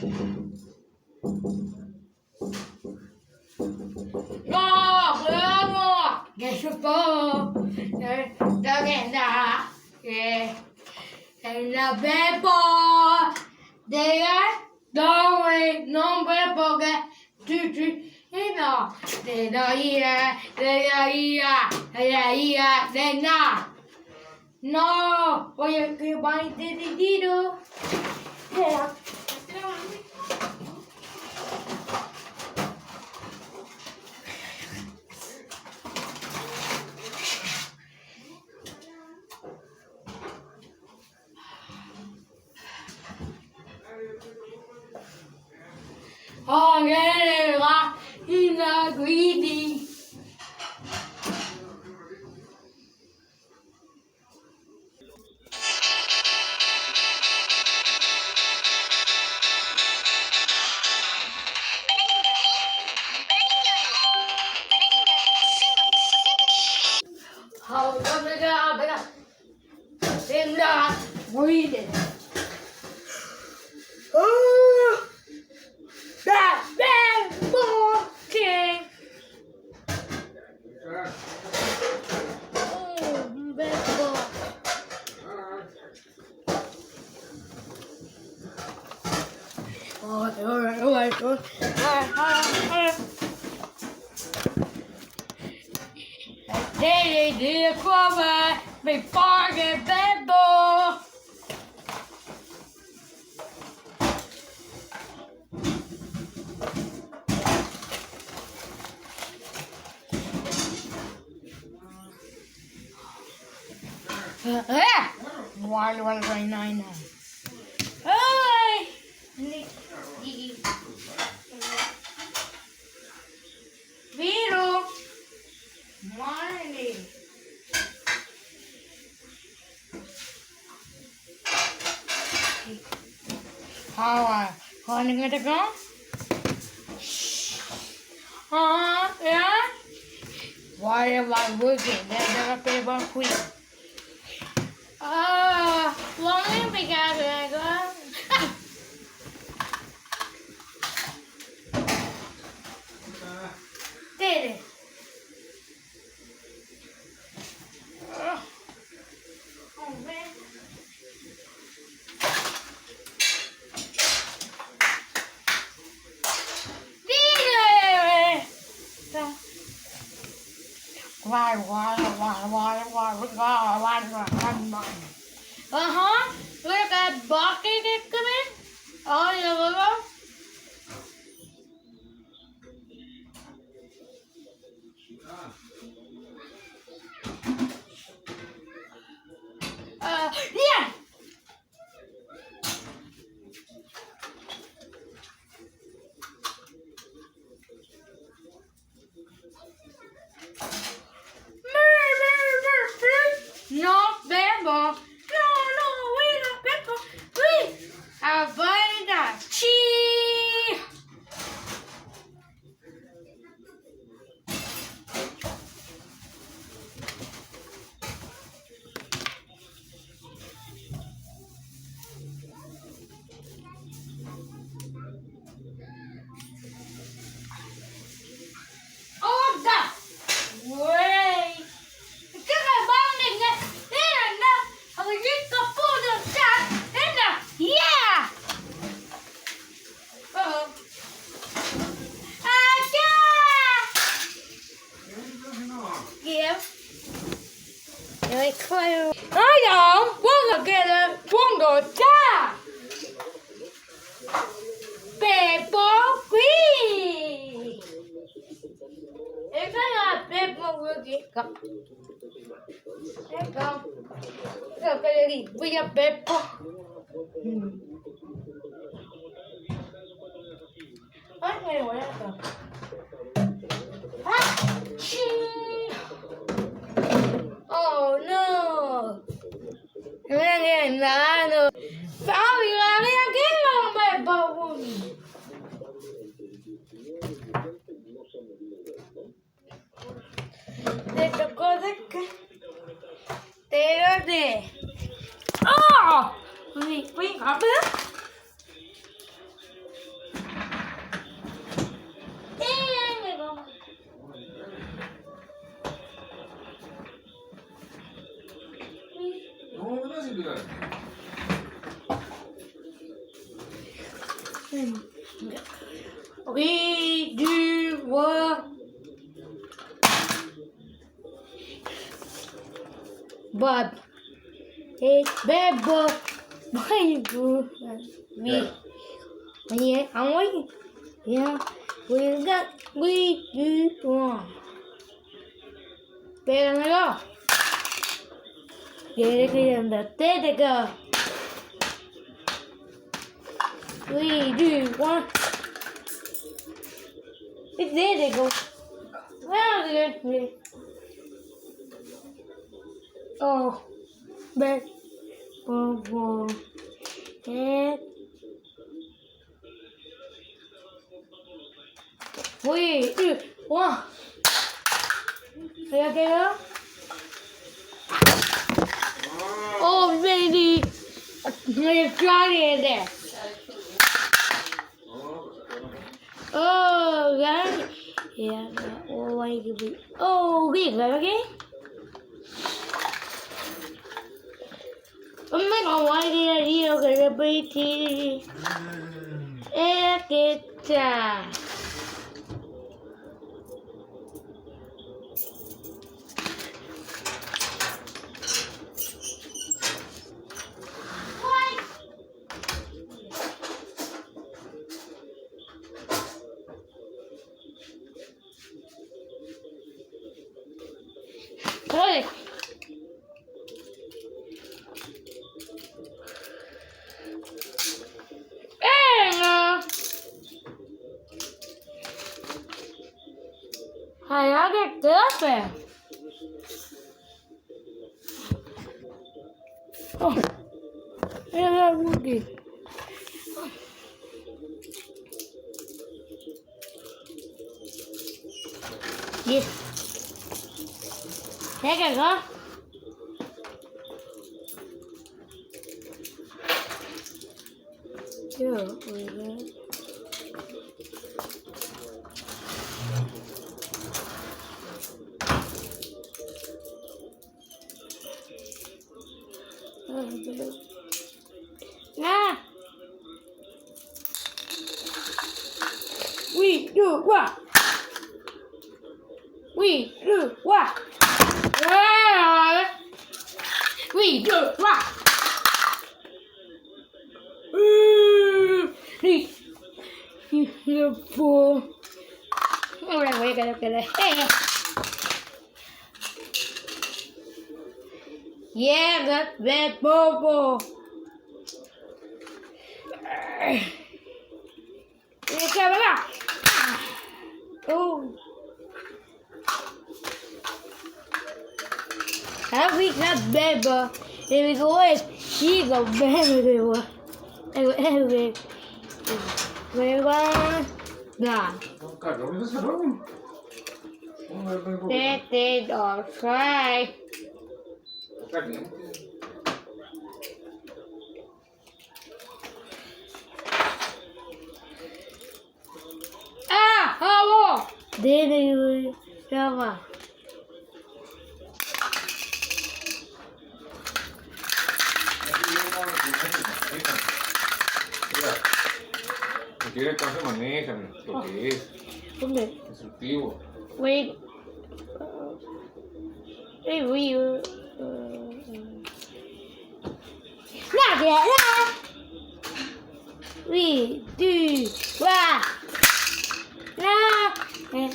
No, no, que supo, que nada, que la bebo, de no bebo que no, de la ira, de nada. No, voy a que va entendido. Oh, yeah, he's not greedy. Oh, they're not greedy. Oh, that bad boy king. Oh, bad boy. Oh, all right. They did cover before the bad boy. One. Hey! Vero! Money! How are you going to go? Yeah? Why am I working? They're going to pay about quick. Lonely because I go. Did it. Oh, man. Look at bucket coming. Oh, you look. Yeah. No, bambo. No, we don't bambo. We have find that cheese. Oh, that way. Cái này bom này nè. Thế là nó. Ở dưới cặp phụ được chặt. Thế là. Yeah. Kìa. Rồi khơi. Nói dọn. Quân là kìa là quân đồ cha. Bè bó quý. Em thấy là bè bó quý. Cầm. Em cầm. Rồi cái gì? Bây giờ bè bó. Ôi, nghe rồi đó cầm. Oh no! Nghe là nữa. Sao bị làm cái lòng mẹ bầu. Để cho cô thích cái. Để đó đi. Quý biết. We do what? But it's bad, but my boo. Me. Yeah, I'm waiting. Yeah, we do one. Better than go. Get it in the dead go. We do one. It's there they go. Well, good. Oh, but and 3, 2, 1. Okay, go. Oh, baby. I'm trying there. Oh, God. Yeah. Oh, I give it. Oh, okay. I'm not gonna want to get a pretty. Hey. I get this. Oh, yeah, that would be. Yes. Take it, go. Nah. We do what? We do what? We do what? You fool. Ahora voy a quedar que la. Yeah, that's bad bobo. Oh. How we got beba? If we go in, she go beba. Anyway, nah. They don't try. Ah, hello. Did you cover? Si quieres, entonces manéjame lo que es. ¿Dónde? Instructivo. Wait. Hey, we. We do. Wow. No. And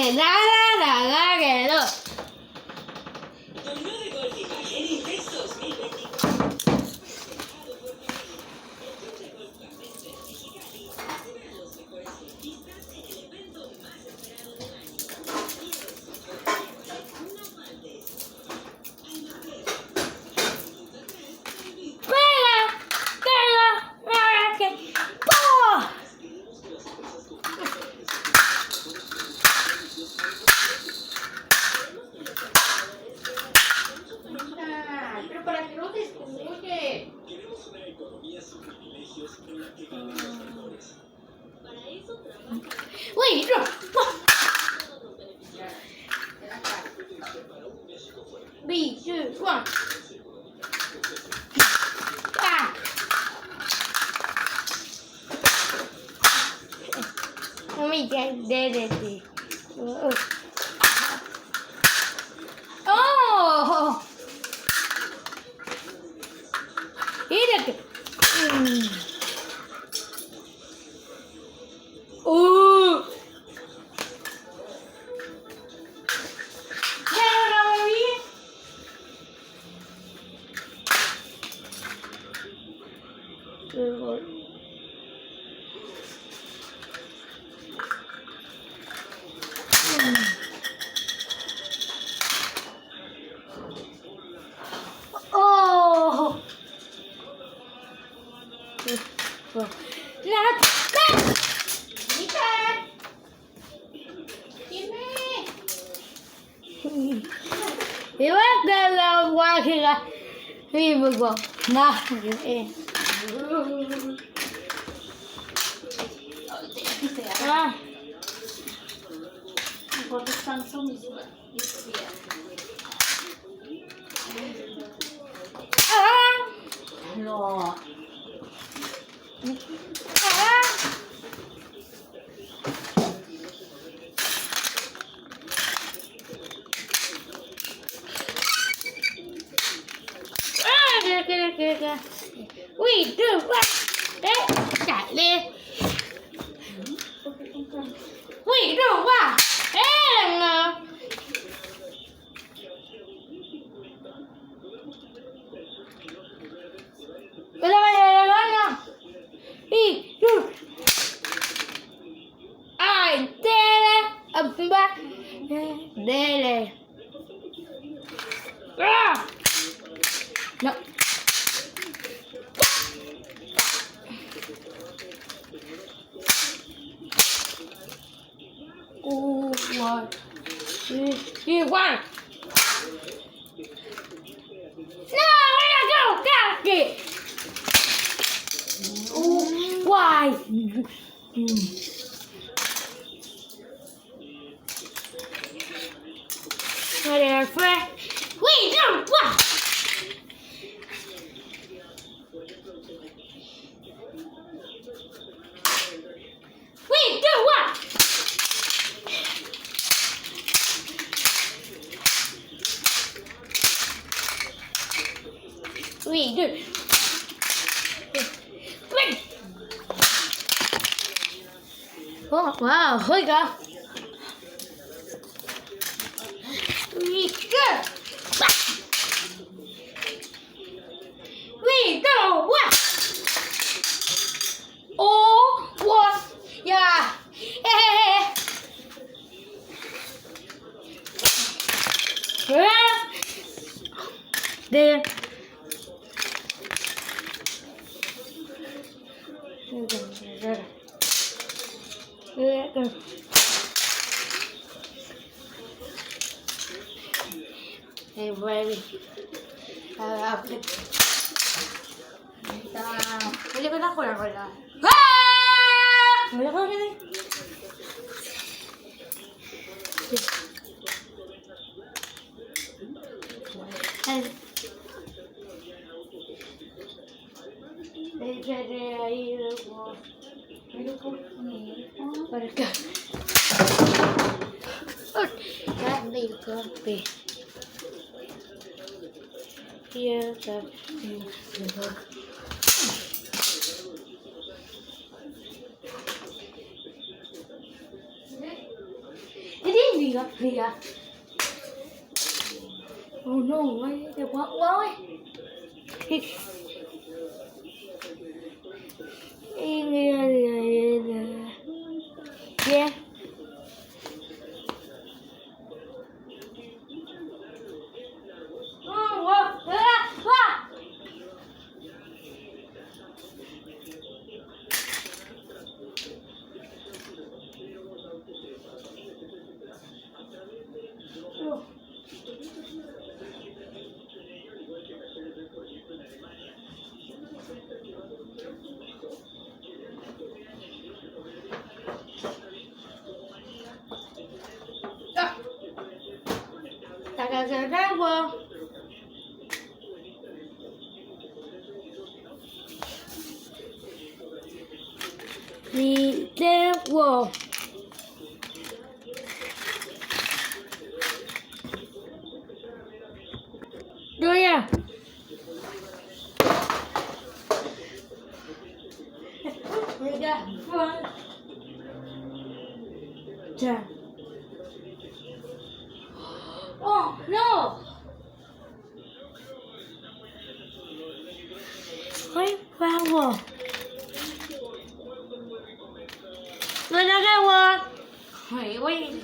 de la que no. Torneo de golf Ibagué en Intex 2024. El Club de Golf Campestre Mexicali recibe a los mejores golfistas en el evento más esperado del año. No faltes. Pega, que. ¡Oh! 3, 2, 1. Ah. Mommy, there it is. Oh! Here. Oh! Oh! You want the walking people go. Nah, Ah. No. We do what? Chạy lên. We do what? Bây giờ nói nha. We do. I did it. Did it. No. Oh, what? You want? No, we're gonna go back it. Oh, why? Whatever. We don't want. We do what? We do. Wait. Oh, wow. Here we go. We go. We do what? Oh, what? Yeah. There. Hey, baby. Boleh kena aku nak kena. Boleh kau ni? Jadi air buat. Mereka. Kami kopi. Dia tapi. Ini dia. Oh no, they want why? Yeah. hacer agua. Video. Doya. Ya. Oh no. Ay, vamos. No le hago. Ay, güey.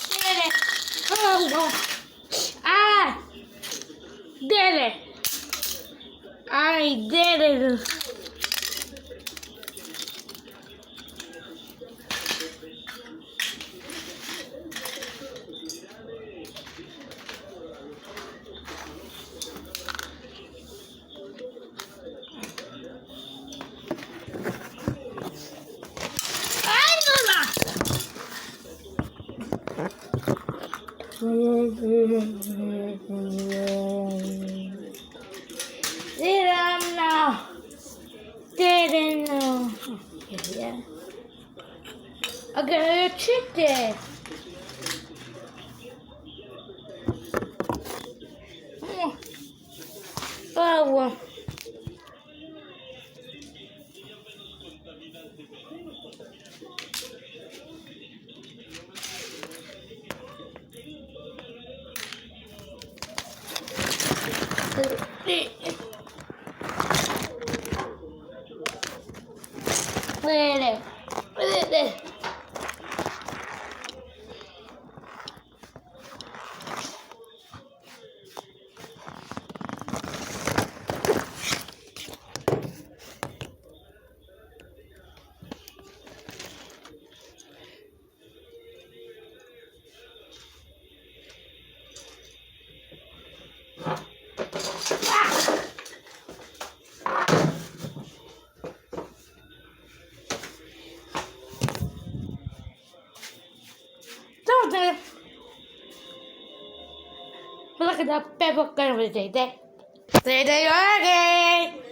Dele. Oh, no. Ah. Dele. Ay, dele. Ay, no. Didn't know. Okay, yeah. I got a chicken. Oh. Wait. Don't look at that pepper gun with it. Say that you're okay.